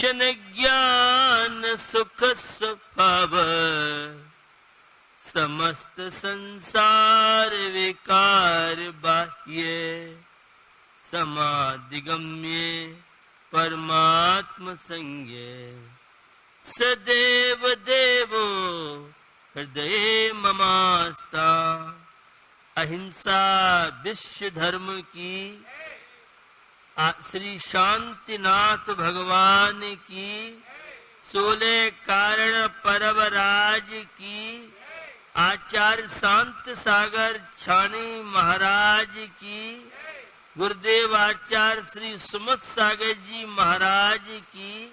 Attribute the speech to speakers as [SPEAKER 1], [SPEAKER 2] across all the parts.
[SPEAKER 1] दर्शन ज्ञान सुख स्वभाव, समस्त संसार विकार बाह्य, समाधिगम्य परमात्म संज्ञ, सदैव देवो हृदय ममास्ता। अहिंसा विश्व धर्म की, श्री शांतिनाथ भगवान की, 16 कारण परवराज की, आचार्य शांत सागर छानी महाराज की, गुरुदेव आचार्य श्री सुमत सागर जी महाराज की,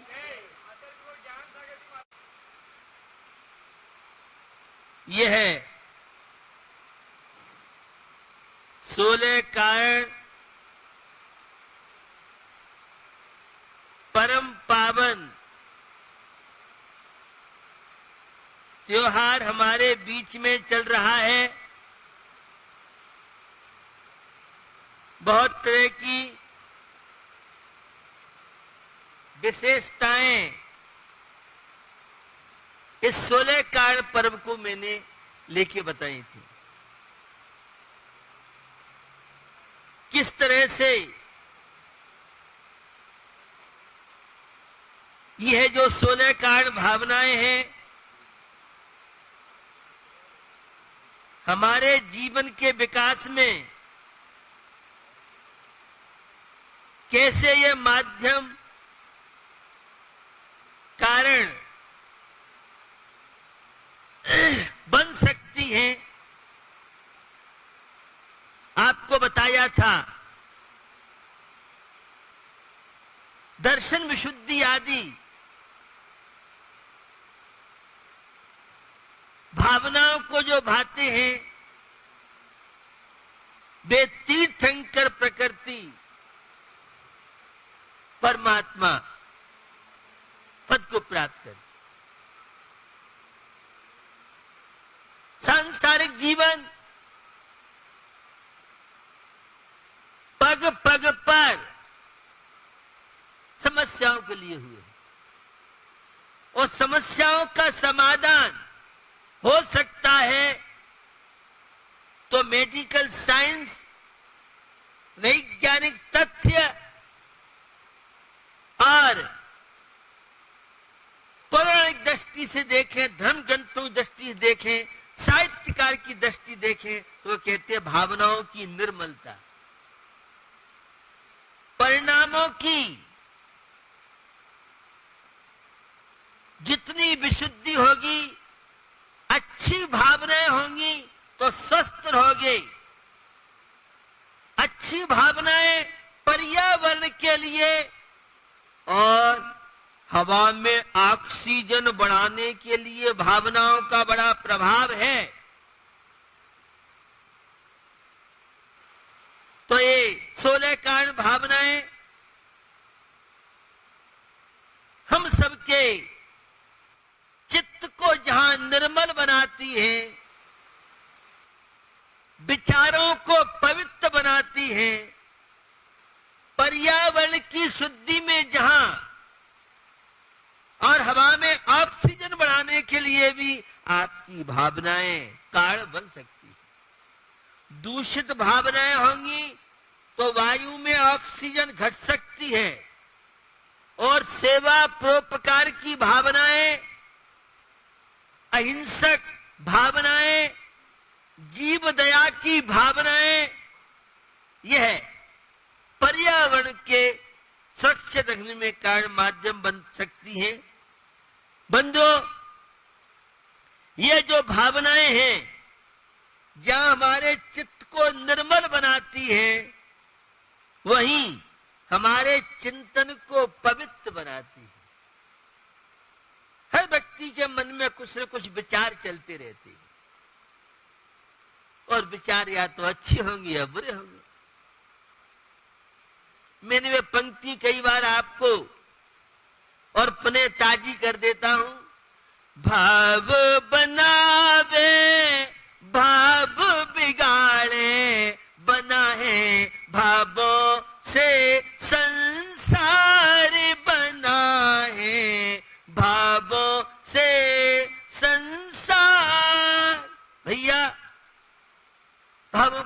[SPEAKER 1] यह 16 कारण परम पावन त्योहार हमारे बीच में चल रहा है। बहुत तरह की विशेषताएं इस 16 कारण पर्व को मैंने लेके बताई थी। किस तरह से यह जो 16 कारण भावनाएं हैं हमारे जीवन के विकास में कैसे यह माध्यम कारण बन सकती हैं। आपको बताया था दर्शन विशुद्धि आदि भावनाओं को जो भाते हैं वे तीर्थंकर प्रकृति परमात्मा पद को प्राप्त कर। सांसारिक जीवन पग पग पर समस्याओं के लिए हुए और समस्याओं का समाधान हो सकता है तो मेडिकल साइंस, वैज्ञानिक तथ्य और पौराणिक दृष्टि से देखें, धर्म ग्रंथों की दृष्टि से देखें, साहित्यकार की दृष्टि देखें तो वो कहते हैं भावनाओं की निर्मलता, परिणामों की जितनी विशुद्धि होगी, अच्छी भावनाएं होंगी तो स्वस्थ रहोगे। अच्छी भावनाएं पर्यावरण के लिए और हवा में ऑक्सीजन बढ़ाने के लिए भावनाओं का बड़ा प्रभाव है। तो ये 16 कारण भावनाएं हम सबके चित्त को जहां निर्मल बनाती है, विचारों को पवित्र बनाती है, पर्यावरण की शुद्धि में जहां और हवा में ऑक्सीजन बढ़ाने के लिए भी आपकी भावनाएं कारण बन सकती है। दूषित भावनाएं होंगी तो वायु में ऑक्सीजन घट सकती है और सेवा परोपकार की भावनाएं, अहिंसक भावनाएं, जीव दया की भावनाएं, यह पर्यावरण के सुरक्षित रखने में कारण माध्यम बन सकती हैं। बंधुओं, ये जो भावनाएं हैं जहां हमारे चित्त को निर्मल बनाती है, वहीं हमारे चिंतन को पवित्र बनाती है। हर व्यक्ति के मन में कुछ न कुछ विचार चलते रहते हैं और विचार या तो अच्छे होंगे या बुरे होंगे। मैंने वे पंक्ति कई बार आपको और पुनः ताजी कर देता हूं। भाव बनावे भाव बिगाड़े, बना है भावों से संसार बना है।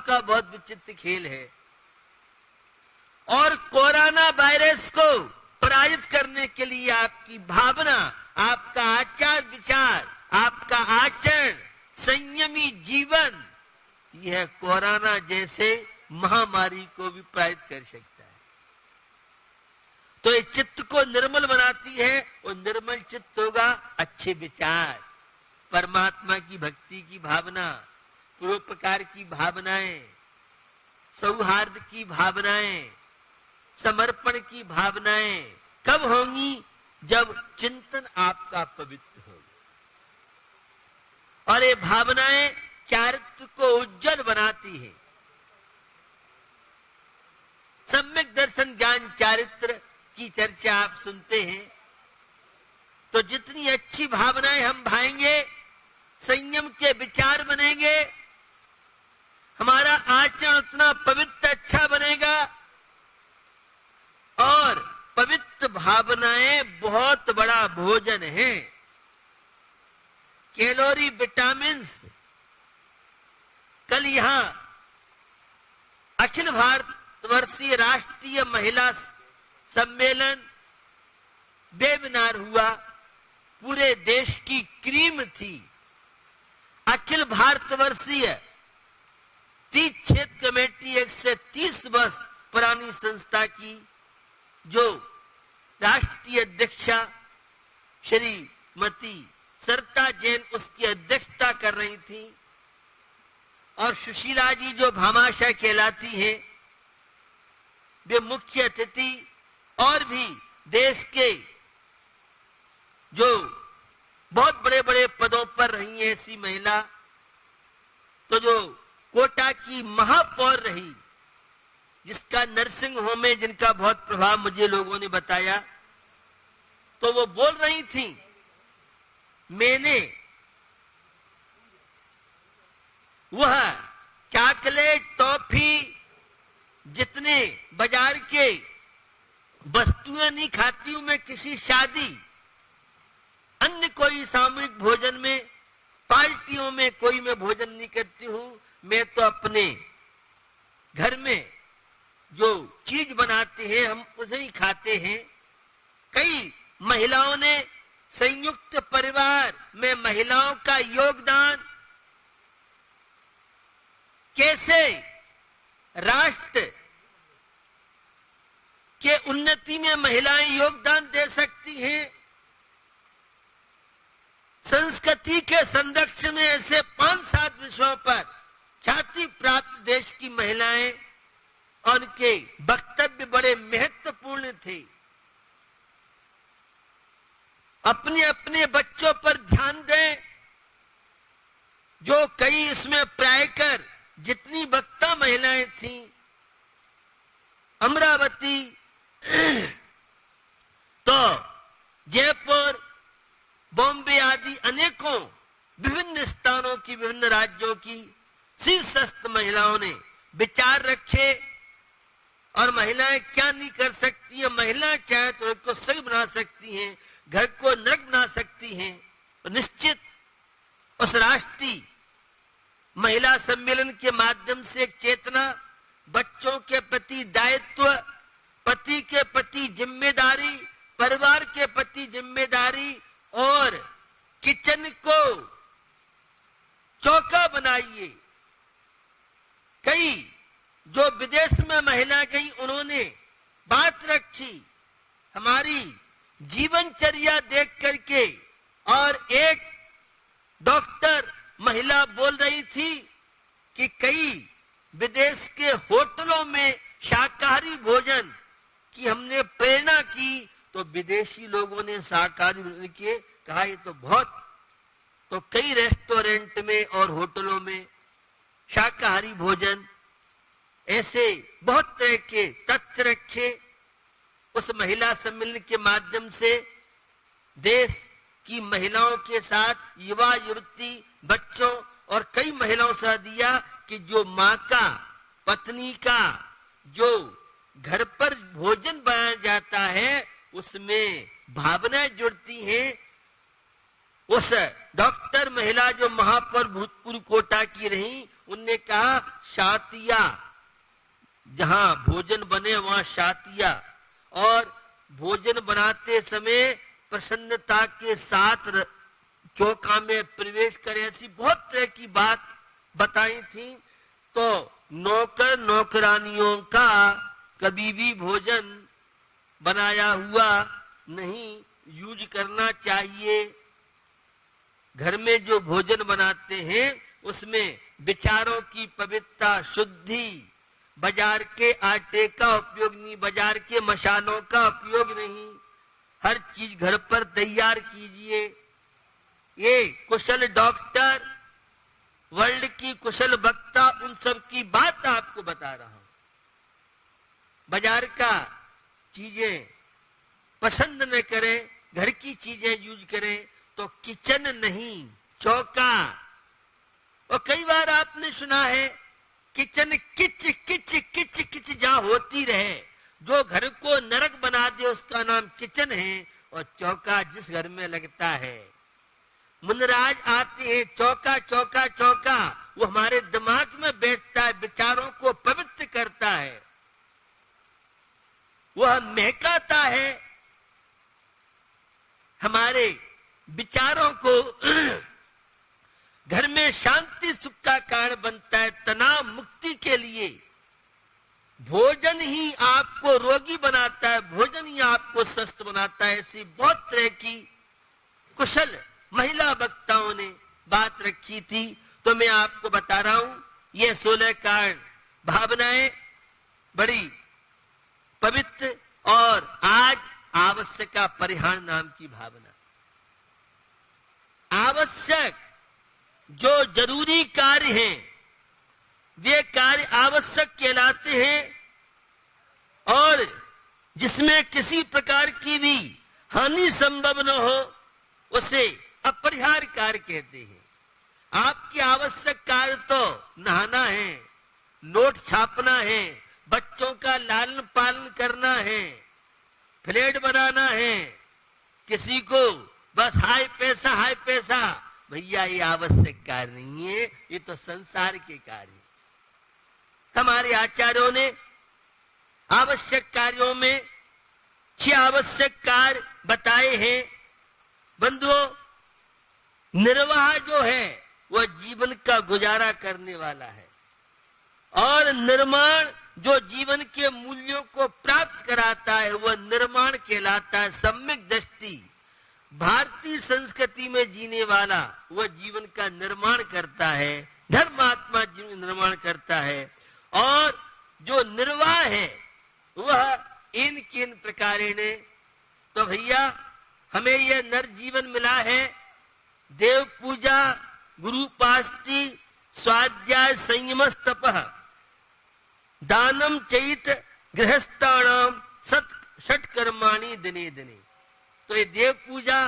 [SPEAKER 1] का बहुत विचित्र खेल है। और कोरोना वायरस को पराजित करने के लिए आपकी भावना, आपका आचार विचार, आपका आचरण, संयमी जीवन, यह कोरोना जैसे महामारी को भी पराजित कर सकता है। तो ये चित्त को निर्मल बनाती है, और निर्मल चित्त होगा अच्छे विचार, परमात्मा की भक्ति की भावना, परोपकार की भावनाएं, सौहार्द की भावनाएं, समर्पण की भावनाएं कब होंगी? जब चिंतन आपका पवित्र होगा। और ये भावनाएं चारित्र को उज्जवल बनाती है। सम्यक दर्शन ज्ञान चारित्र की चर्चा आप सुनते हैं, तो जितनी अच्छी भावनाएं हम भाएंगे, संयम के विचार बनेंगे, हमारा आचरण उतना पवित्र अच्छा बनेगा। और पवित्र भावनाएं बहुत बड़ा भोजन है। Calorie, vitamins. कल यहां अखिल भारतवर्षीय राष्ट्रीय महिला सम्मेलन वेबिनार हुआ। पूरे देश की क्रीम थी। अखिल भारतवर्षीय 30 क्षेत्र कमेटी 130 वर्ष पुरानी संस्था की जो राष्ट्रीय अध्यक्षा श्रीमती सरिता जैन उसकी अध्यक्षता कर रही थी, और सुशीला जी जो भामाशाह कहलाती है वे मुख्य अतिथि, और भी देश के जो बहुत बड़े बड़े पदों पर रही है ऐसी महिला, तो जो कोटा की महापौर रही, जिसका नर्सिंग होम में जिनका बहुत प्रभाव मुझे लोगों ने बताया, तो वो बोल रही थी, मैंने वह चॉकलेट, टॉफी, जितने बाजार के वस्तुएं नहीं खाती हूं मैं, किसी शादी, अन्य कोई सामूहिक भोजन में, पार्टियों में कोई मैं भोजन नहीं करती हूं। मैं तो अपने घर में जो चीज बनाते हैं हम उसे ही खाते हैं। कई महिलाओं ने संयुक्त परिवार में महिलाओं का योगदान, कैसे राष्ट्र के उन्नति में महिलाएं योगदान दे सकती हैं, संस्कृति के संरक्षण में ऐसे 5-7 विषयों पर ख्याति प्राप्त देश की महिलाएं, और उनके वक्तव्य बड़े महत्वपूर्ण थे। अपने अपने बच्चों पर ध्यान दें, जो कई इसमें प्रायकर जितनी वक्ता महिलाएं थीं, अमरावती तो जयपुर, बॉम्बे आदि अनेकों विभिन्न स्थानों की, विभिन्न राज्यों की शीर्षस्थ महिलाओं ने विचार रखे, और महिलाएं क्या नहीं कर सकती है। महिलाएं चाहे तो घर को सही बना सकती हैं, घर को नरक बना सकती हैं। तो निश्चित उस राष्ट्रीय महिला सम्मेलन के माध्यम से एक चेतना, बच्चों के प्रति दायित्व, पति के प्रति जिम्मेदारी, परिवार के प्रति जिम्मेदारी, और किचन को चौका बनाइए। कई जो विदेश में महिला गई उन्होंने बात रखी हमारी जीवनचर्या देख करके, और एक डॉक्टर महिला बोल रही थी कि कई विदेश के होटलों में शाकाहारी भोजन की हमने प्रेरणा की, तो विदेशी लोगों ने शाकाहारी भोजन के कहा ये तो बहुत, तो कई रेस्टोरेंट में और होटलों में शाकाहारी भोजन, ऐसे बहुत तरह के तथ्य रखे। उस महिला सम्मेलन के माध्यम से देश की महिलाओं के साथ युवा, युवती, बच्चों और कई महिलाओं से दिया कि जो माँ का, पत्नी का जो घर पर भोजन बनाया जाता है उसमें भावनाएं जुड़ती हैं, उस डॉक्टर महिला जो महापौर भूतपूर्व कोटा की रही, उनने कहा शातिया, जहां भोजन बने वहां शातिया, और भोजन बनाते समय प्रसन्नता के साथ चौका में प्रवेश करे, ऐसी बहुत तरह की बात बताई थी। तो नौकर नौकरानियों का कभी भी भोजन बनाया हुआ नहीं यूज करना चाहिए। घर में जो भोजन बनाते हैं उसमें विचारों की पवित्रता, शुद्धि, बाजार के आटे का उपयोग नहीं, बाजार के मसालों का उपयोग नहीं, हर चीज घर पर तैयार कीजिए। ये कुशल डॉक्टर, वर्ल्ड की कुशल वक्ता, उन सब की बात आपको बता रहा हूं। बाजार का चीजें पसंद न करें, घर की चीजें यूज करें, तो किचन नहीं चौका। और कई बार आपने सुना है किचन किच किच किच किच जहां होती रहे, जो घर को नरक बना दे उसका नाम किचन है, और चौका जिस घर में लगता है। मुनराज आते हैं, चौका चौका चौका, वो हमारे दिमाग में बैठता है, विचारों को पवित्र करता है, वह महकाता है, हमारे विचारों को घर में शांति सुख का कारण बनता है। तनाव मुक्ति के लिए भोजन ही आपको रोगी बनाता है, भोजन ही आपको स्वस्थ बनाता है। ऐसी बहुत तरह की कुशल महिला वक्ताओं ने बात रखी थी। तो मैं आपको बता रहा हूं, ये 16 कारण भावनाएं बड़ी पवित्र, और आज आवश्यक परिहार नाम की भावना। आवश्यक जो जरूरी कार्य हैं वे कार्य आवश्यक कहलाते हैं, और जिसमें किसी प्रकार की भी हानि संभव न हो उसे अपरिहार्य कार्य कहते हैं। आपके आवश्यक कार्य तो नहाना है, नोट छापना है, बच्चों का लालन पालन करना है, फ्लैट बनाना है, किसी को बस हाय पैसा, भैया ये आवश्यक कार्य नहीं है, ये तो संसार के कार्य है। हमारे आचार्यों ने आवश्यक कार्यों में 6 आवश्यक कार्य बताए हैं। बंधुओं, निर्वाह जो है वह जीवन का गुजारा करने वाला है, और निर्माण जो जीवन के मूल्यों को प्राप्त कराता है वह निर्माण कहलाता है। सम्यक दृष्टि, भारतीय संस्कृति में जीने वाला वह जीवन का निर्माण करता है, धर्मात्मा जीवन निर्माण करता है। और जो निर्वाह है वह इन किन प्रकारे ने, तो भैया हमें यह नर जीवन मिला है, देव पूजा, गुरुपास्ति, स्वाध्याय, संयमस, तपः, दानम चैत, गृहस्थानाम षट कर्माणि दिने दिने। तो ये देव पूजा,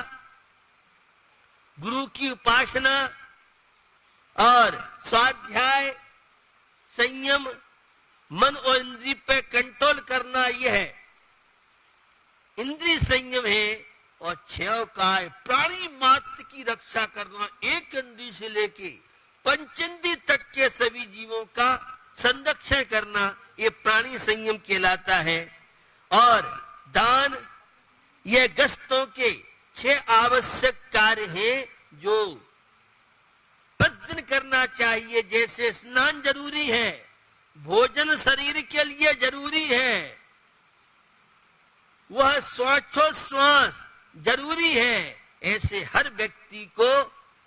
[SPEAKER 1] गुरु की उपासना और स्वाध्याय, संयम, मन और इंद्रिय पे कंट्रोल करना, यह है इंद्रिय संयम है। और 6 का प्राणी मात्र की रक्षा करना, एक इंद्रिय से लेके पंचेंद्रिय तक के सभी जीवों का संरक्षण करना, ये प्राणी संयम कहलाता है। और दान, ये गस्तों के 6 आवश्यक कार्य हैं जो प्रतिदिन करना चाहिए। जैसे स्नान जरूरी है, भोजन शरीर के लिए जरूरी है, वह श्वासोच्छ्वास जरूरी है। ऐसे हर व्यक्ति को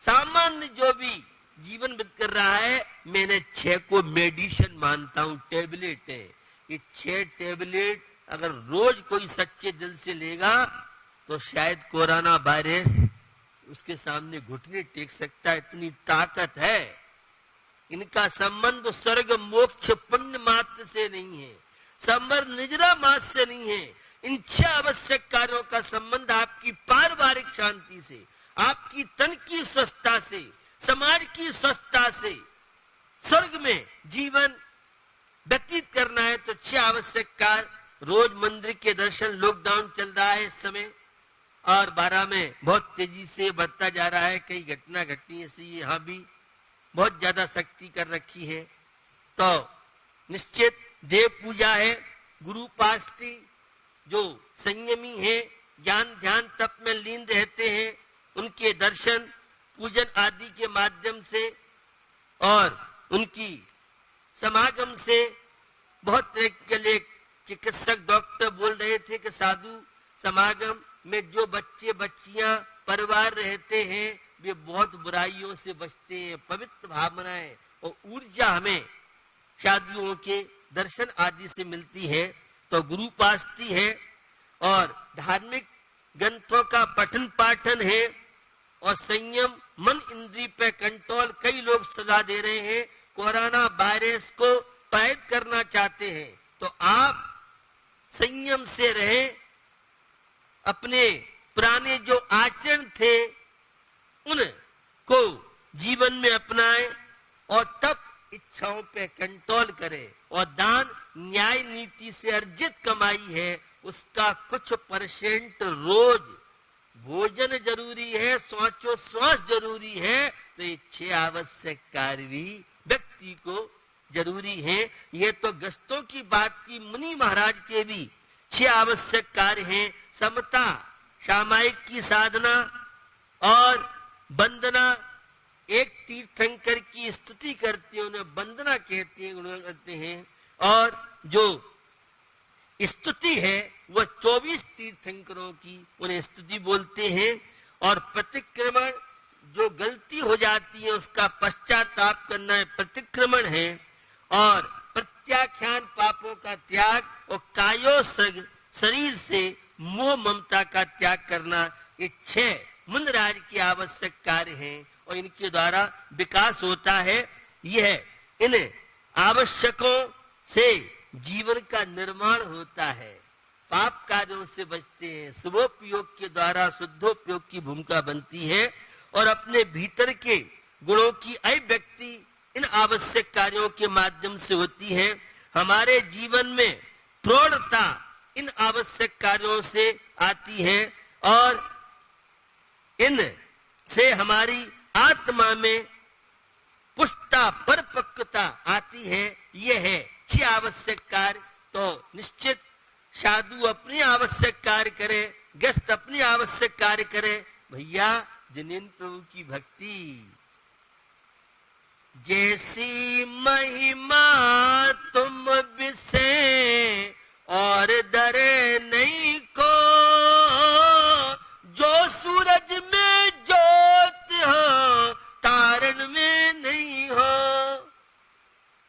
[SPEAKER 1] सामान्य जो भी जीवन व्यतीत कर रहा है, मैंने 6 को मेडिसिन मानता हूं, टेबलेट है। ये 6 टेबलेट अगर रोज कोई सच्चे दिल से लेगा तो शायद कोरोना वायरस उसके सामने घुटने टेक सकता है, इतनी ताकत है। इनका संबंध स्वर्ग मोक्ष पुण्य मात्र से नहीं है, संबंध निजरा मात्र से नहीं है। इन 6 आवश्यक कार्यों का संबंध आपकी पारिवारिक शांति से, आपकी तन की स्वस्थता से, समाज की स्वस्थता से, स्वर्ग में जीवन व्यतीत करना है। तो 6 आवश्यक कार्य, रोज मंदिर के दर्शन, लॉकडाउन चल रहा है इस समय, और 12 में बहुत तेजी से बढ़ता जा रहा है। कई घटना घटनी ऐसी यहाँ भी बहुत ज्यादा शक्ति कर रखी है। तो निश्चित देव पूजा है, गुरु पास्ती जो संयमी है, ज्ञान ध्यान तप में लीन रहते हैं, उनके दर्शन पूजन आदि के माध्यम से और उनकी समागम से बहुत तरह के लिए चिकित्सक डॉक्टर बोल रहे थे कि साधु समागम में जो बच्चे बच्चियां परिवार रहते हैं वे बहुत बुराइयों से बचते हैं। पवित्र भावनाएं और ऊर्जा हमें शादियों के दर्शन आदि से मिलती है। तो गुरु पास्ती है और धार्मिक ग्रंथों का पठन पाठन है और संयम, मन इंद्रिय पे कंट्रोल। कई लोग सलाह दे रहे हैं कोरोना वायरस को पैद करना चाहते हैं, तो आप संयम से रहें, अपने पुराने जो आचरण थे उनको जीवन में अपनाएं और तब इच्छाओं पे कंट्रोल करें। और दान न्याय नीति से अर्जित कमाई है उसका कुछ % रोज भोजन जरूरी है, श्वास जरूरी है। तो ये 6 आवश्यक कार्य भी व्यक्ति को जरूरी है। ये तो गस्तों की बात की, मुनि महाराज के भी 6 आवश्यक कार्य हैं। समता, सामायिक की साधना और वंदना। एक तीर्थंकर की स्तुति करते हैं, उन्हें वंदना कहते हैं, गुण करते हैं। और जो स्तुति है वह 24 तीर्थंकरों की उन्हें स्तुति बोलते हैं। और प्रतिक्रमण, जो गलती हो जाती है उसका पश्चाताप करना है, प्रतिक्रमण है। और प्रत्याख्यान, पापों का त्याग। और कायो शरीर से मोह ममता का त्याग करना। ये 6 मुनिराज के आवश्यक कार्य हैं और इनके द्वारा विकास होता है। यह इन आवश्यकों से जीवन का निर्माण होता है, पाप कार्यों से बचते हैं, शुभोपयोग के द्वारा शुद्धोपयोग की भूमिका बनती है और अपने भीतर के गुणों की अभिव्यक्ति इन आवश्यक कार्यों के माध्यम से होती है। हमारे जीवन में प्रौढ़ता इन आवश्यक कार्यों से आती है और इन से हमारी आत्मा में पुष्टता, परिपक्वता आती है। यह है 6 आवश्यक कार्य। तो निश्चित साधु अपनी आवश्यक कार्य करे, गृहस्थ अपनी आवश्यक कार्य करे। भैया जिनेन्द्र प्रभु की भक्ति, जैसी महिमा तुम बिसे और डरे नहीं को, जो सूरज में ज्योत हो तारण में नहीं हो।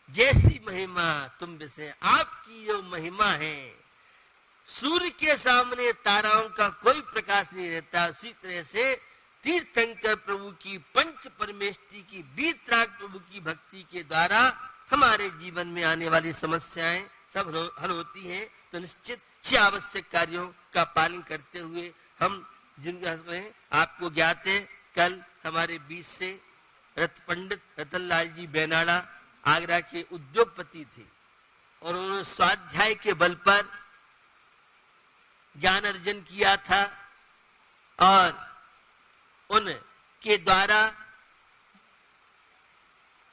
[SPEAKER 1] जैसी महिमा तुम बिसे, आपकी जो महिमा है, सूर्य के सामने ताराओं का कोई प्रकाश नहीं रहता। उसी तरह से तीर्थंकर प्रभु की, पंच परमेष्ठी की, वीतराग प्रभु की भक्ति के द्वारा हमारे जीवन में आने वाली समस्याएं सब हल होती हैं। तो निश्चित 6 आवश्यक कार्यों का पालन करते हुए हम जिन आपको ज्ञात है, कल हमारे बीच से पंडित रतनलाल जी बेनाड़ा आगरा के उद्योगपति थे और उन्होंने स्वाध्याय के बल पर ज्ञान अर्जन किया था और उनके द्वारा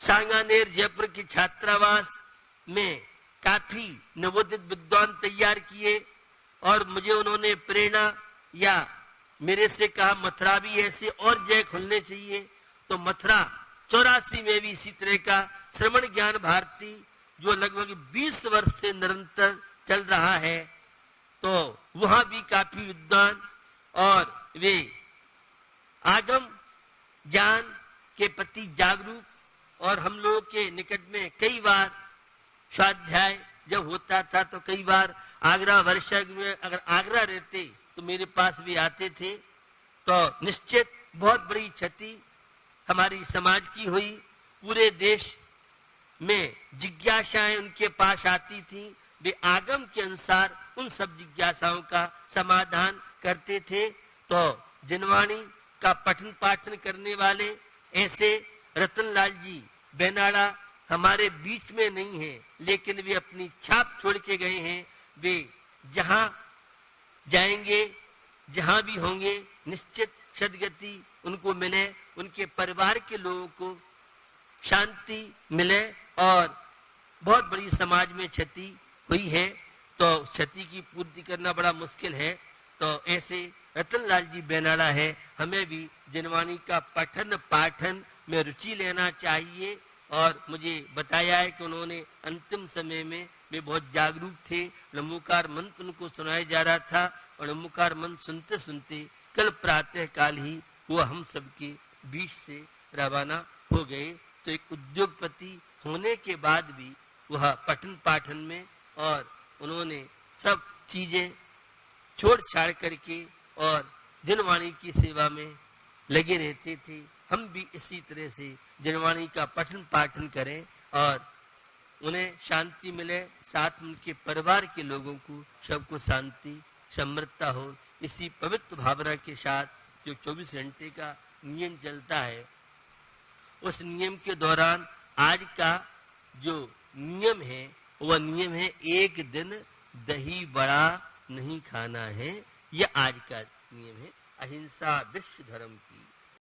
[SPEAKER 1] सांगानेर जयपुर की छात्रावास में काफी नवोदित विद्वान तैयार किए और मुझे उन्होंने प्रेरणा या मेरे से कहा मथुरा भी ऐसे और जय खुलने चाहिए। तो मथुरा 84 में भी इसी तरह का श्रवण ज्ञान भारती जो लगभग 20 वर्ष से निरंतर चल रहा है, तो वहां भी काफी विद्वान और वे आगम ज्ञान के प्रति जागरूक। और हम लोगों के निकट में कई बार स्वाध्याय जब होता था तो कई बार आगरा वर्षा में अगर आगरा रहते तो मेरे पास भी आते थे। तो निश्चित बहुत बड़ी क्षति हमारी समाज की हुई। पूरे देश में जिज्ञासाएं उनके पास आती थी, वे आगम के अनुसार उन सब जिज्ञासाओं का समाधान करते थे। तो जिनवाणी का पठन पाठन करने वाले ऐसे रतनलाल जी बेनाड़ा हमारे बीच में नहीं है, लेकिन वे अपनी छाप छोड़ के गए हैं। वे जहां जाएंगे जहां भी होंगे निश्चित सदगति उनको मिले, उनके परिवार के लोगों को शांति मिले। और बहुत बड़ी समाज में क्षति हुई है तो क्षति की पूर्ति करना बड़ा मुश्किल है। तो ऐसे रतनलाल जी बेनाड़ा है, हमें भी जिनवाणी का पठन पाठन में रुचि लेना चाहिए। और मुझे बताया है कि उन्होंने अंतिम समय में वे बहुत जागरूक थे, नमोकार मंत्र उनको सुनाया जा रहा था और नमोकार मंत्र सुनते सुनते कल प्रातः काल ही वो हम सबके बीच से रवाना हो गए। तो एक उद्योगपति होने के बाद भी वह पठन पाठन में और उन्होंने सब चीजें छोड़ छाड़ करके और जनवाणी की सेवा में लगे रहते थे। हम भी इसी तरह से जनवाणी का पठन पाठन करें और उन्हें शांति मिले, साथ उनके परिवार के लोगों को सबको शांति समृद्धता हो। इसी पवित्र भावना के साथ जो 24 घंटे का नियम चलता है, उस नियम के दौरान आज का जो नियम है वह नियम है एक दिन दही बड़ा नहीं खाना है। यह आज का नियम है। अहिंसा विश्व धर्म की।